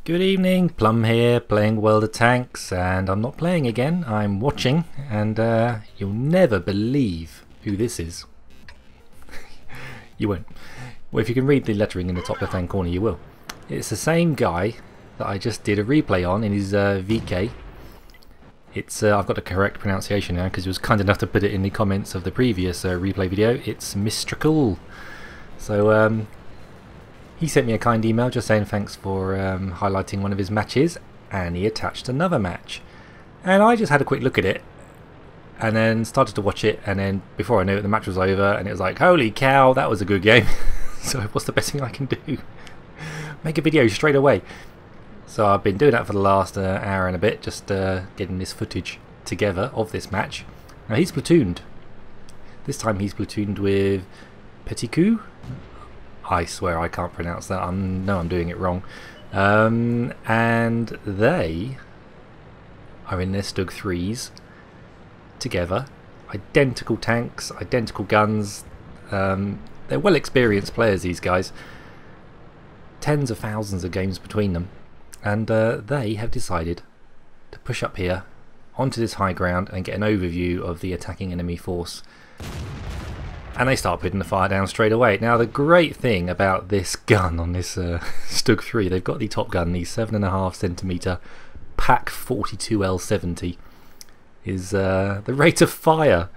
Good evening, Plum here, playing World of Tanks, and I'm not playing again, I'm watching, and you'll never believe who this is. You won't. Well, if you can read the lettering in the top left hand corner, you will. It's the same guy that I just did a replay on in his VK. It's I've got the correct pronunciation now because he was kind enough to put it in the comments of the previous replay video. It's Mistrekul. So he sent me a kind email just saying thanks for highlighting one of his matches, and he attached another match. And I just had a quick look at it and then started to watch it, and then before I knew it the match was over and it was like, holy cow, that was a good game. So what's the best thing I can do? Make a video straight away. So I've been doing that for the last hour and a bit, just getting this footage together of this match. Now he's platooned. This time he's platooned with Peticu. I swear I can't pronounce that. I know I'm doing it wrong. And they are in their Stug IIIs together. Identical tanks, identical guns. They're well experienced players, these guys. Tens of thousands of games between them. And they have decided to push up here onto this high ground and get an overview of the attacking enemy force. And they start putting the fire down straight away. Now the great thing about this gun on this Stug III, they've got the top gun, the 7.5cm PAC 42L70, is the rate of fire.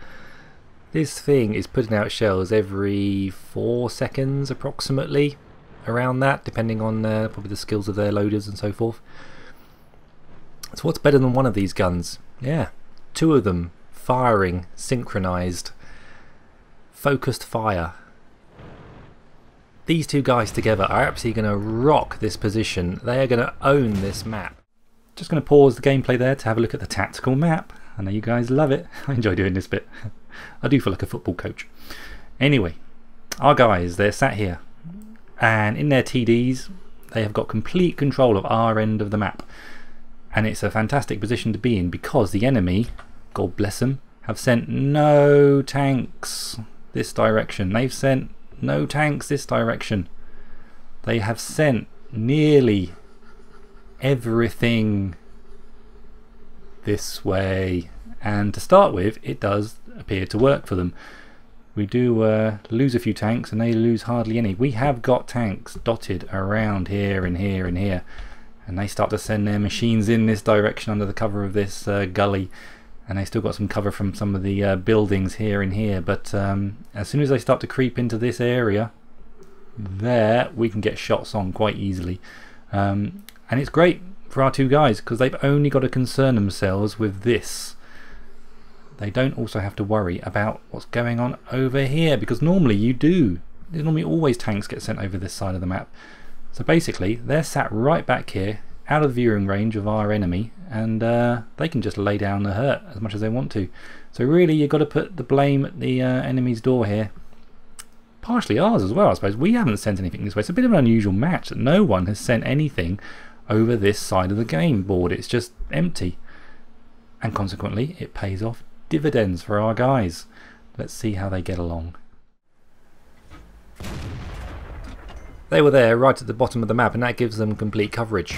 This thing is putting out shells every 4 seconds approximately, around that, depending on probably the skills of their loaders and so forth. So what's better than one of these guns? Yeah, two of them firing synchronized. Focused fire. These two guys together are absolutely going to rock this position. They are going to own this map. Just going to pause the gameplay there to have a look at the tactical map. I know you guys love it. I enjoy doing this bit. I do feel like a football coach. Anyway, our guys, they're sat here, and in their TDs they have got complete control of our end of the map, and it's a fantastic position to be in because the enemy, God bless them, have sent no tanks this direction. They've sent no tanks this direction. They have sent nearly everything this way, and to start with it does appear to work for them. We do lose a few tanks and they lose hardly any. We have got tanks dotted around here and here and here, and they start to send their machines in this direction under the cover of this gully. And they still got some cover from some of the buildings here and here, but as soon as they start to creep into this area there, we can get shots on quite easily. And it's great for our two guys because they've only got to concern themselves with this. They don't also have to worry about what's going on over here, because normally you do. There's normally always tanks get sent over this side of the map. So basically they're sat right back here, out of the viewing range of our enemy, and they can just lay down the hurt as much as they want to. So really you've got to put the blame at the enemy's door here. Partially ours as well, I suppose. We haven't sent anything this way. It's a bit of an unusual match that no one has sent anything over this side of the game board. It's just empty, and consequently it pays off dividends for our guys. Let's see how they get along. They were there right at the bottom of the map, and that gives them complete coverage.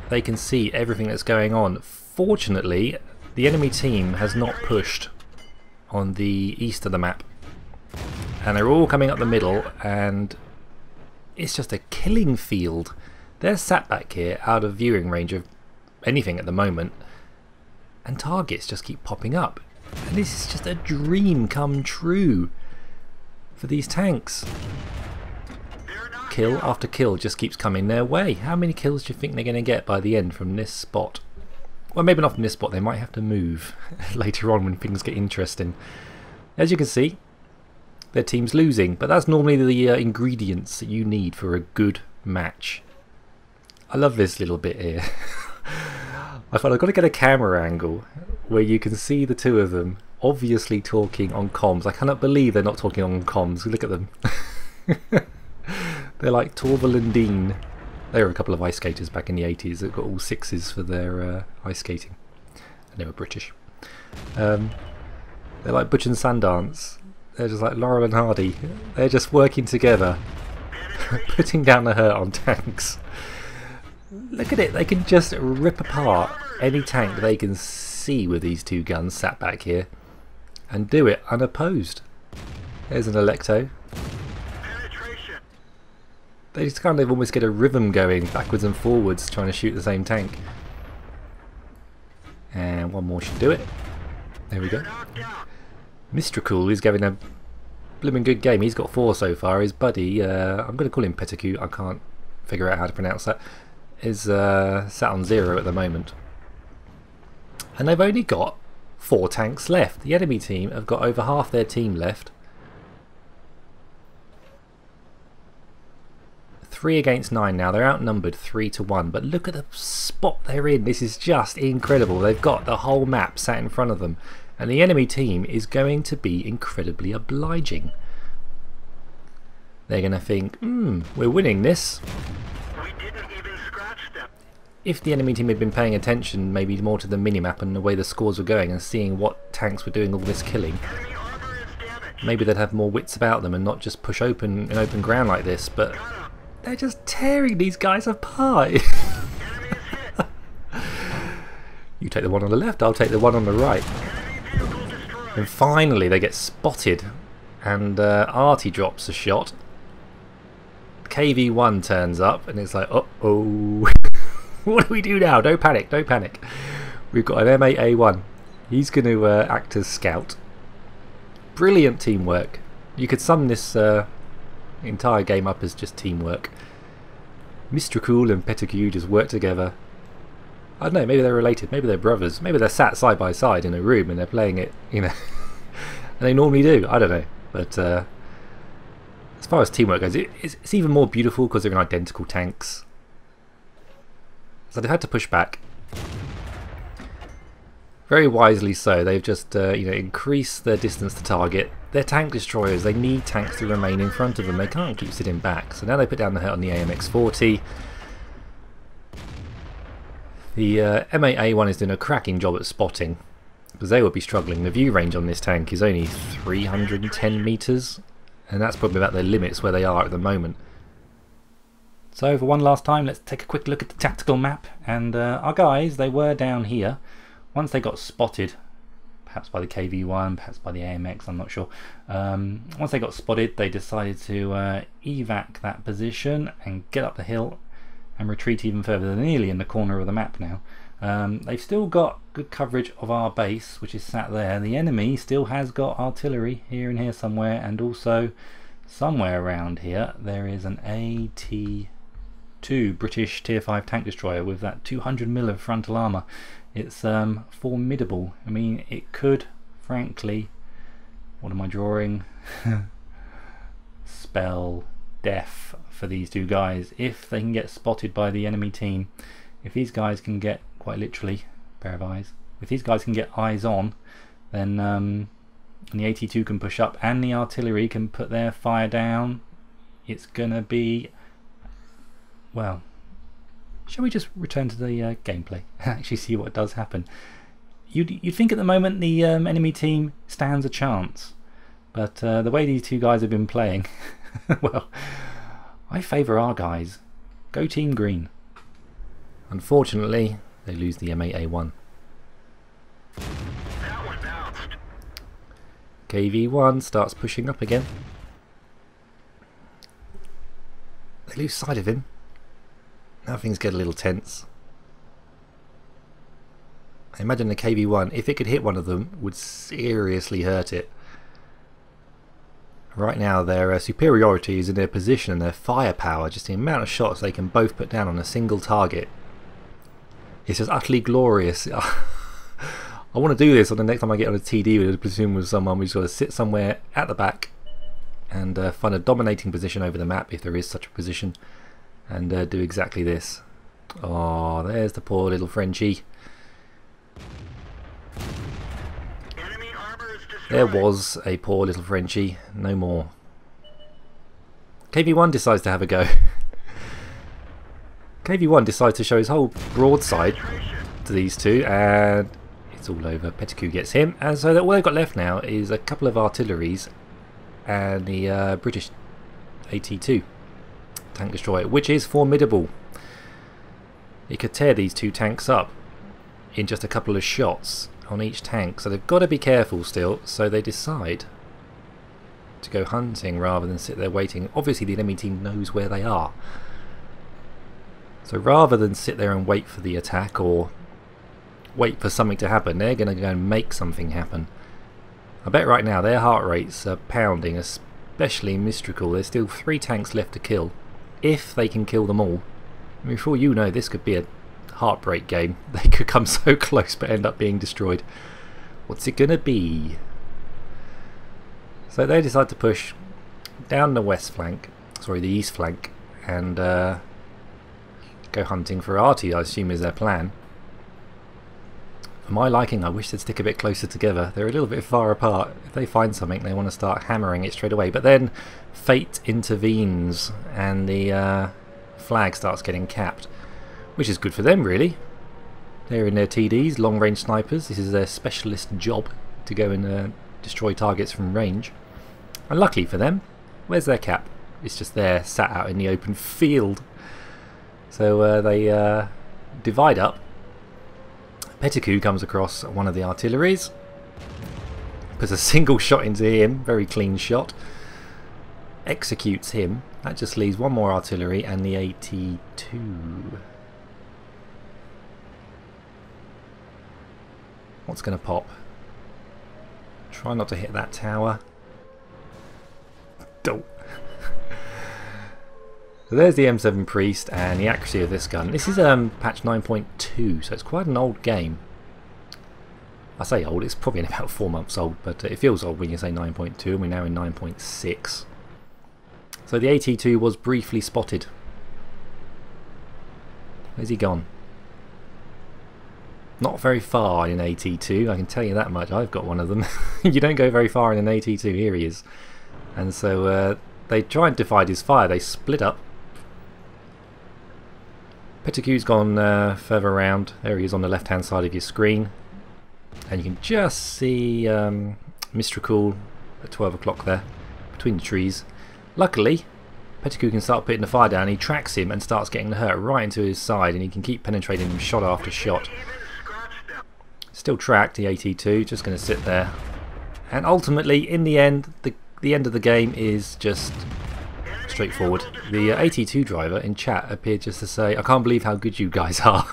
They can see everything that's going on. Fortunately, the enemy team has not pushed on the east of the map, and they're all coming up the middle, and it's just a killing field. They're sat back here out of viewing range of anything at the moment, and targets just keep popping up, and this is just a dream come true for these tanks. Kill after kill just keeps coming their way. How many kills do you think they're going to get by the end from this spot? Well, maybe not from this spot. They might have to move later on when things get interesting. As you can see, their team's losing, but that's normally the ingredients that you need for a good match. I love this little bit here. I thought I've got to get a camera angle where you can see the two of them obviously talking on comms. I cannot believe they're not talking on comms. Look at them. They're like Torval and Dean. They were a couple of ice skaters back in the 80s that got all sixes for their ice skating. And they were British. They're like Butch and Sundance. They're just like Laurel and Hardy. They're just working together, putting down the hurt on tanks. Look at it, they can just rip apart any tank they can see with these two guns sat back here and do it unopposed. There's an Electo. They just kind of almost get a rhythm going backwards and forwards trying to shoot the same tank. And one more should do it. There we go. Mistrekul is having a blooming good game. He's got 4 so far. His buddy, I'm going to call him Peticu, I can't figure out how to pronounce that, is sat on 0 at the moment. And they've only got 4 tanks left. The enemy team have got over half their team left. 3 against 9 now. They're outnumbered 3-1. But look at the spot they're in. This is just incredible. They've got the whole map sat in front of them. And the enemy team is going to be incredibly obliging. They're going to think, we're winning this. If the enemy team had been paying attention maybe more to the minimap and the way the scores were going and seeing what tanks were doing all this killing, maybe they'd have more wits about them and not just push open in open ground like this. But they're just tearing these guys apart. You take the one on the left, I'll take the one on the right. And finally they get spotted and Artie drops a shot. KV1 turns up and it's like, uh-oh. What do we do now? Don't panic, don't panic. We've got an M8A1. He's going to act as scout. Brilliant teamwork. You could sum this entire game up as just teamwork. Mistrekul and Peticu just work together. I don't know, maybe they're related, maybe they're brothers, maybe they're sat side by side in a room and they're playing it, you know. And they normally do, I don't know. But as far as teamwork goes, it's even more beautiful because they're in identical tanks. So they've had to push back. Very wisely so. They've just increased their distance to target. They're tank destroyers. They need tanks to remain in front of them. They can't keep sitting back. So now they put down the hit on the AMX-40. The M8A1 is doing a cracking job at spotting because they would be struggling. The view range on this tank is only 310 meters, and that's probably about their limits where they are at the moment. So for one last time, let's take a quick look at the tactical map. And our guys, they were down here. Once they got spotted, perhaps by the KV1, perhaps by the AMX, I'm not sure. Once they got spotted, they decided to evac that position and get up the hill and retreat even further. They're nearly in the corner of the map now. They've still got good coverage of our base, which is sat there. The enemy still has got artillery here and here somewhere, and also somewhere around here there is an AT2 British tier 5 tank destroyer with that 200mm of frontal armour. It's formidable. I mean, it could, frankly, what am I drawing? Spell death for these two guys if they can get spotted by the enemy team. If these guys can get, quite literally, pair of eyes, if these guys can get eyes on, then and the AT2 can push up and the artillery can put their fire down, it's gonna be, well, shall we just return to the gameplay and actually see what does happen? You'd think at the moment the enemy team stands a chance, but the way these two guys have been playing, well, I favour our guys. Go Team Green. Unfortunately, they lose the M8A1. KV1 starts pushing up again. They lose sight of him. Now things get a little tense. I imagine the KV1, if it could hit one of them, would seriously hurt it. Right now their superiority is in their position and their firepower, just the amount of shots they can both put down on a single target. It's just utterly glorious. I want to do this on the next time I get on a TD with a platoon with someone. We've got to sit somewhere at the back and find a dominating position over the map, if there is such a position, and do exactly this. Oh, there's the poor little Frenchie. There was a poor little Frenchie, no more. KV1 decides to have a go. KV1 decides to show his whole broadside to these two, and it's all over. Peticu gets him, and so all they've got left now is a couple of artilleries and the British AT2 tank destroyer, which is formidable. it could tear these two tanks up in just a couple of shots on each tank. So they've got to be careful still, so they decide to go hunting rather than sit there waiting. Obviously the enemy team knows where they are, so rather than sit there and wait for the attack or wait for something to happen, they're going to go and make something happen. I bet right now their heart rates are pounding, especially Mistrekul. There's still 3 tanks left to kill, if they can kill them all. I mean, for all you know, this could be a heartbreak game. They could come so close but end up being destroyed. What's it gonna be? So they decide to push down the west flank, sorry, the east flank, and go hunting for Artie, I assume is their plan. For my liking, I wish they'd stick a bit closer together. They're a little bit far apart. If they find something, they want to start hammering it straight away. But then fate intervenes and the flag starts getting capped, which is good for them really. They're in their TDs, long range snipers. This is their specialist job, to go and destroy targets from range. And luckily for them, where's their cap? It's just there, sat out in the open field. So they divide up. Peticu comes across one of the artilleries, puts a single shot into him, very clean shot, executes him. That just leaves one more artillery and the AT2. What's going to pop? Try not to hit that tower. Don't. So there's the M7 Priest and the accuracy of this gun. This is patch 9.2, so it's quite an old game. I say old, it's probably about 4 months old, but it feels old when you say 9.2, and we're now in 9.6. So the AT2 was briefly spotted. Where's he gone? Not very far in an AT2, I can tell you that much. I've got one of them. You don't go very far in an AT2. Here he is. And so they try and divide his fire. They split up. Peticu's gone further around. There he is on the left hand side of your screen. And you can just see Mistrekul at 12 o'clock there, between the trees. Luckily, Peticu can start putting the fire down. He tracks him and starts getting the hurt right into his side, and he can keep penetrating him shot after shot. Still tracked, the AT2, just going to sit there. And ultimately, in the end, the end of the game is just straightforward. The AT2 driver in chat appeared just to say, I can't believe how good you guys are.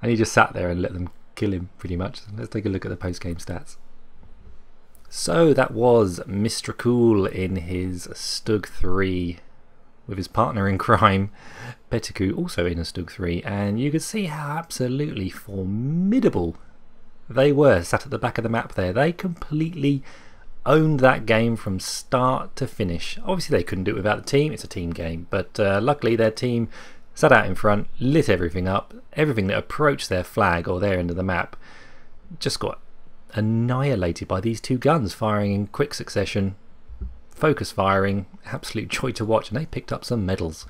And he just sat there and let them kill him, pretty much. Let's take a look at the post-game stats. So that was Mistrekul in his Stug III with his partner in crime, Peticu, also in a Stug III. And you could see how absolutely formidable they were, sat at the back of the map there. They completely owned that game from start to finish. Obviously they couldn't do it without the team, it's a team game, but luckily their team sat out in front, lit everything up. Everything that approached their flag or their end of the map just got annihilated by these two guns, firing in quick succession, focus firing, absolute joy to watch, and they picked up some medals.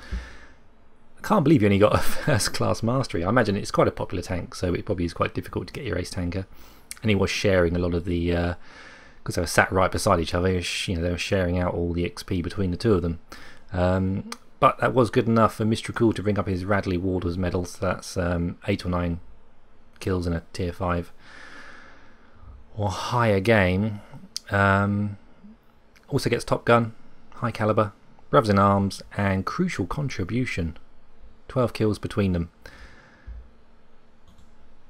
I can't believe you only got a first class mastery. I imagine it's quite a popular tank, so it probably is quite difficult to get your ace tanker. And he was sharing a lot of the because they were sat right beside each other, you know, they were sharing out all the XP between the two of them. But that was good enough for Mistrekul to bring up his Radley Warders medals. So that's 8 or 9 kills in a tier 5 or higher game. Also gets Top Gun, High Caliber, Brothers in Arms, and Crucial Contribution. 12 kills between them.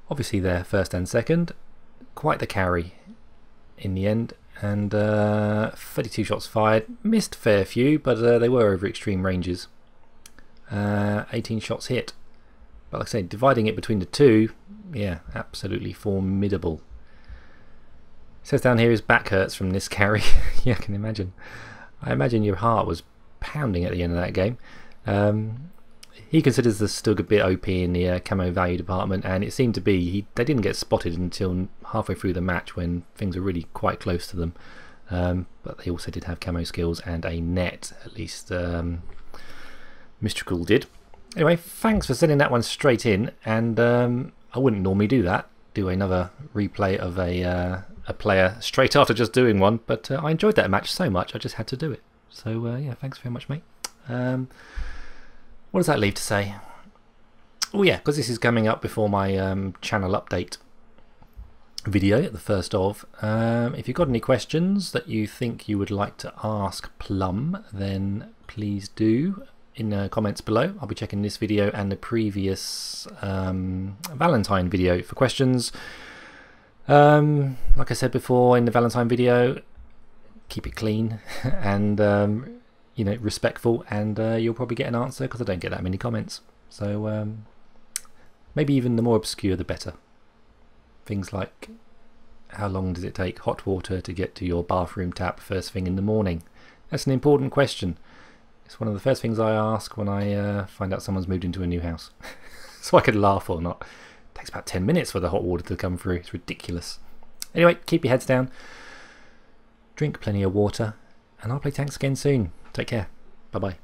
Obviously they're first and second. Quite the carry in the end, and 32 shots fired, missed a fair few, but they were over extreme ranges. 18 shots hit, but like I say, dividing it between the two, yeah, absolutely formidable. It says down here his back hurts from this carry. Yeah, I can imagine. I imagine your heart was pounding at the end of that game. He considers the Stug a bit OP in the camo value department, and it seemed to be they didn't get spotted until halfway through the match when things were really quite close to them. But they also did have camo skills and a net, at least Mistrekul did. Anyway, thanks for sending that one straight in, and I wouldn't normally do that, do another replay of a player straight after just doing one, but I enjoyed that match so much I just had to do it. So yeah, thanks very much, mate. What does that leave to say? Oh yeah, because this is coming up before my channel update video, the first of. If you've got any questions that you think you would like to ask Plum, then please do in the comments below. I'll be checking this video and the previous Valentine video for questions. Like I said before in the Valentine video, keep it clean and you know, respectful, and you'll probably get an answer because I don't get that many comments. So maybe even the more obscure the better. Things like, how long does it take hot water to get to your bathroom tap first thing in the morning? That's an important question. It's one of the first things I ask when I find out someone's moved into a new house. So I could laugh or not. It takes about 10 minutes for the hot water to come through. It's ridiculous. Anyway, keep your heads down. Drink plenty of water. And I'll play tanks again soon. Take care. Bye-bye.